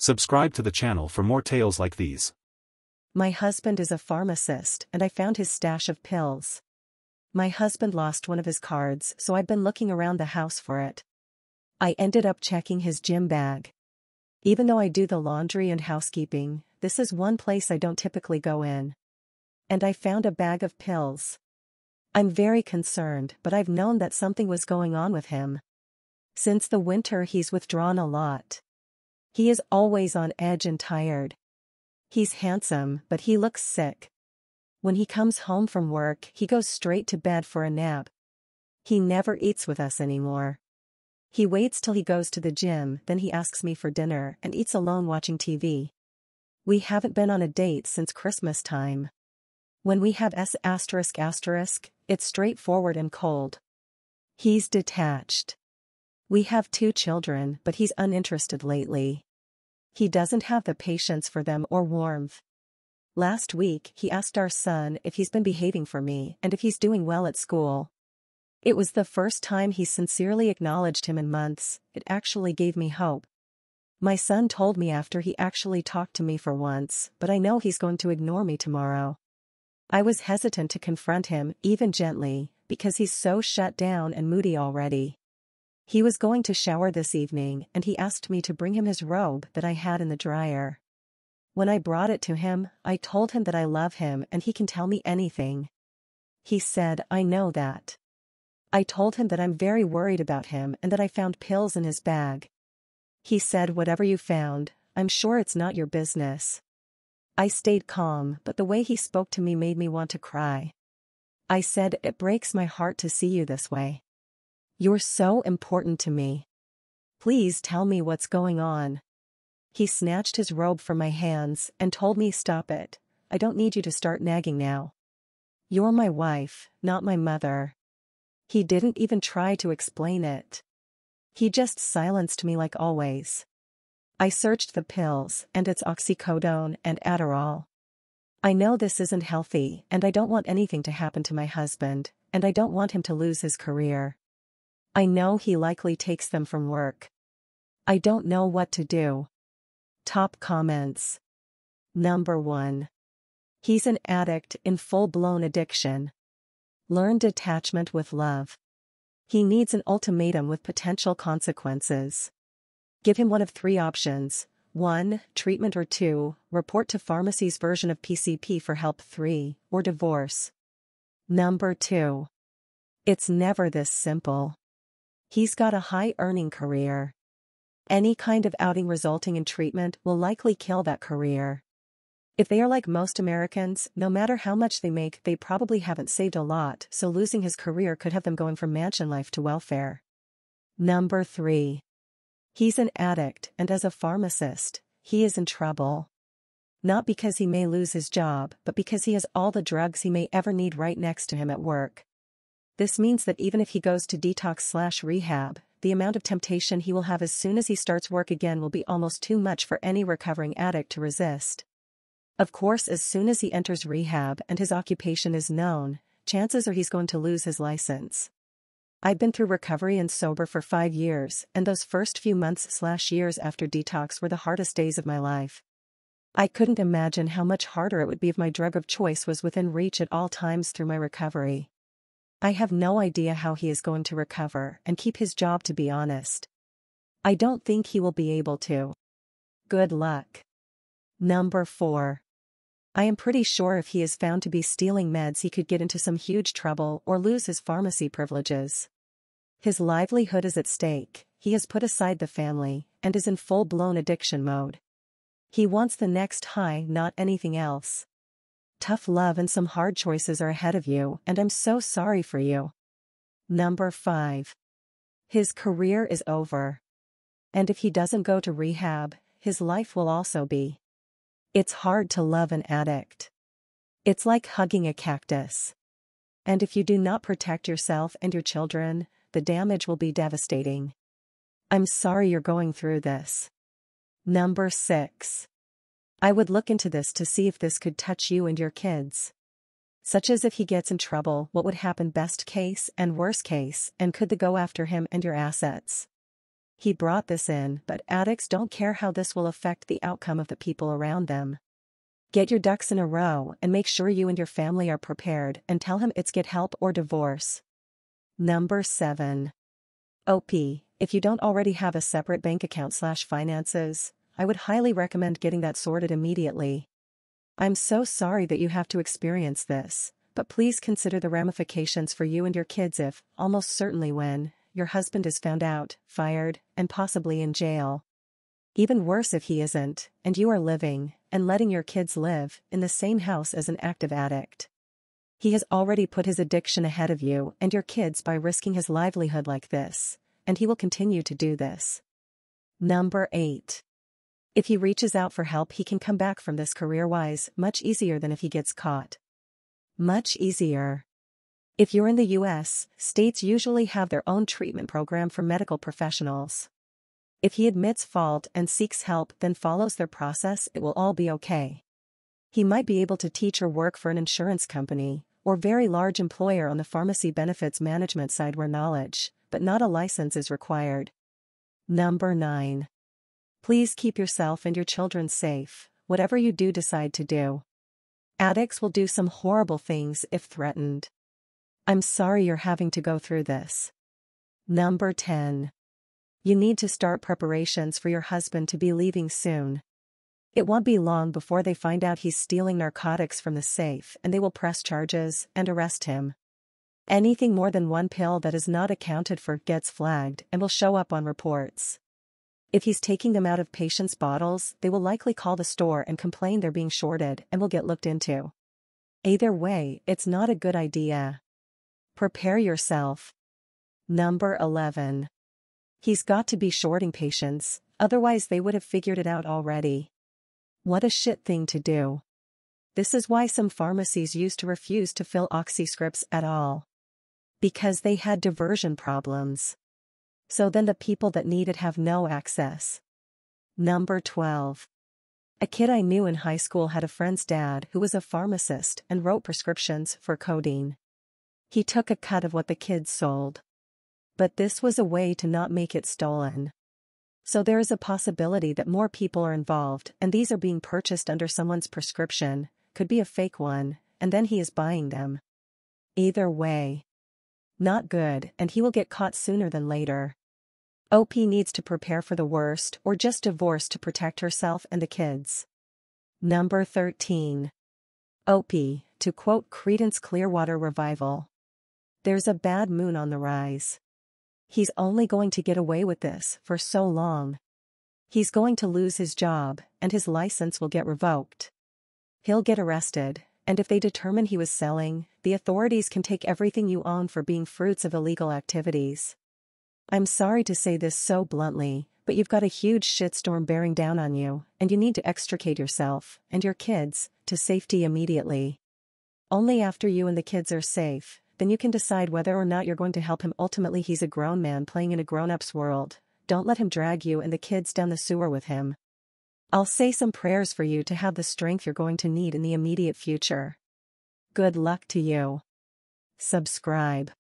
Subscribe to the channel for more tales like these. My husband is a pharmacist and I found his stash of pills. My husband lost one of his cards, so I've been looking around the house for it. I ended up checking his gym bag. Even though I do the laundry and housekeeping, this is one place I don't typically go in. And I found a bag of pills. I'm very concerned, but I've known that something was going on with him. Since the winter he's withdrawn a lot. He is always on edge and tired. He's handsome, but he looks sick. When he comes home from work, he goes straight to bed for a nap. He never eats with us anymore. He waits till he goes to the gym, then he asks me for dinner and eats alone watching TV. We haven't been on a date since Christmas time. When we have it's straightforward and cold. He's detached. We have 2 children, but he's uninterested lately. He doesn't have the patience for them or warmth. Last week, he asked our son if he's been behaving for me and if he's doing well at school. It was the first time he sincerely acknowledged him in months. It actually gave me hope. My son told me after he actually talked to me for once, but I know he's going to ignore me tomorrow. I was hesitant to confront him, even gently, because he's so shut down and moody already. He was going to shower this evening and he asked me to bring him his robe that I had in the dryer. When I brought it to him, I told him that I love him and he can tell me anything. He said, "I know that." I told him that I'm very worried about him and that I found pills in his bag. He said, "Whatever you found, I'm sure it's not your business." I stayed calm, but the way he spoke to me made me want to cry. I said, "It breaks my heart to see you this way. You're so important to me. Please tell me what's going on." He snatched his robe from my hands and told me, "Stop it, I don't need you to start nagging now. You're my wife, not my mother." He didn't even try to explain it. He just silenced me like always. I searched the pills, and it's oxycodone and Adderall. I know this isn't healthy, and I don't want anything to happen to my husband, and I don't want him to lose his career. I know he likely takes them from work. I don't know what to do. Top comments. Number 1. He's an addict in full-blown addiction. Learn detachment with love. He needs an ultimatum with potential consequences. Give him one of 3 options. 1. Treatment, or 2. Report to pharmacy's version of PCP for help. 3. Or divorce. Number 2. It's never this simple. He's got a high-earning career. Any kind of outing resulting in treatment will likely kill that career. If they are like most Americans, no matter how much they make, they probably haven't saved a lot, so losing his career could have them going from mansion life to welfare. Number 3. He's an addict, and as a pharmacist, he is in trouble. Not because he may lose his job, but because he has all the drugs he may ever need right next to him at work. This means that even if he goes to detox/rehab, the amount of temptation he will have as soon as he starts work again will be almost too much for any recovering addict to resist. Of course, as soon as he enters rehab and his occupation is known, chances are he's going to lose his license. I've been through recovery and sober for 5 years, and those first few months/years after detox were the hardest days of my life. I couldn't imagine how much harder it would be if my drug of choice was within reach at all times through my recovery. I have no idea how he is going to recover and keep his job, to be honest. I don't think he will be able to. Good luck. Number 4. I am pretty sure if he is found to be stealing meds, he could get into some huge trouble or lose his pharmacy privileges. His livelihood is at stake. He has put aside the family and is in full-blown addiction mode. He wants the next high, not anything else. Tough love and some hard choices are ahead of you, and I'm so sorry for you. Number 5. His career is over. And if he doesn't go to rehab, his life will also be. It's hard to love an addict. It's like hugging a cactus. And if you do not protect yourself and your children, the damage will be devastating. I'm sorry you're going through this. Number 6. I would look into this to see if this could touch you and your kids. Such as if he gets in trouble, what would happen best case and worst case, and could they go after him and your assets? He brought this in, but addicts don't care how this will affect the outcome of the people around them. Get your ducks in a row and make sure you and your family are prepared, and tell him it's get help or divorce. Number 7. OP. If you don't already have a separate bank account/finances, I would highly recommend getting that sorted immediately. I'm so sorry that you have to experience this, but please consider the ramifications for you and your kids if, almost certainly when, your husband is found out, fired, and possibly in jail. Even worse if he isn't, and you are living, and letting your kids live, in the same house as an active addict. He has already put his addiction ahead of you and your kids by risking his livelihood like this, and he will continue to do this. Number 8. If he reaches out for help, he can come back from this career-wise much easier than if he gets caught. Much easier. If you're in the US, states usually have their own treatment program for medical professionals. If he admits fault and seeks help, then follows their process, it will all be okay. He might be able to teach or work for an insurance company, or very large employer on the pharmacy benefits management side where knowledge, but not a license, is required. Number 9. Please keep yourself and your children safe, whatever you do decide to do. Addicts will do some horrible things if threatened. I'm sorry you're having to go through this. Number 10. You need to start preparations for your husband to be leaving soon. It won't be long before they find out he's stealing narcotics from the safe, and they will press charges and arrest him. Anything more than one pill that is not accounted for gets flagged and will show up on reports. If he's taking them out of patients' bottles, they will likely call the store and complain they're being shorted and will get looked into. Either way, it's not a good idea. Prepare yourself. Number 11. He's got to be shorting patients, otherwise they would have figured it out already. What a shit thing to do. This is why some pharmacies used to refuse to fill oxy scripts at all. Because they had diversion problems. So then the people that need it have no access. Number 12. A kid I knew in high school had a friend's dad who was a pharmacist and wrote prescriptions for codeine. He took a cut of what the kids sold. But this was a way to not make it stolen. So there is a possibility that more people are involved and these are being purchased under someone's prescription, could be a fake one, and then he is buying them. Either way. Not good, and he will get caught sooner than later. OP needs to prepare for the worst or just divorce to protect herself and the kids. Number 13. OP, to quote Creedence Clearwater Revival. There's a bad moon on the rise. He's only going to get away with this for so long. He's going to lose his job, and his license will get revoked. He'll get arrested, and if they determine he was selling, the authorities can take everything you own for being fruits of illegal activities. I'm sorry to say this so bluntly, but you've got a huge shitstorm bearing down on you, and you need to extricate yourself, and your kids, to safety immediately. Only after you and the kids are safe, then you can decide whether or not you're going to help him. Ultimately, he's a grown man playing in a grown-up's world. Don't let him drag you and the kids down the sewer with him. I'll say some prayers for you to have the strength you're going to need in the immediate future. Good luck to you. Subscribe.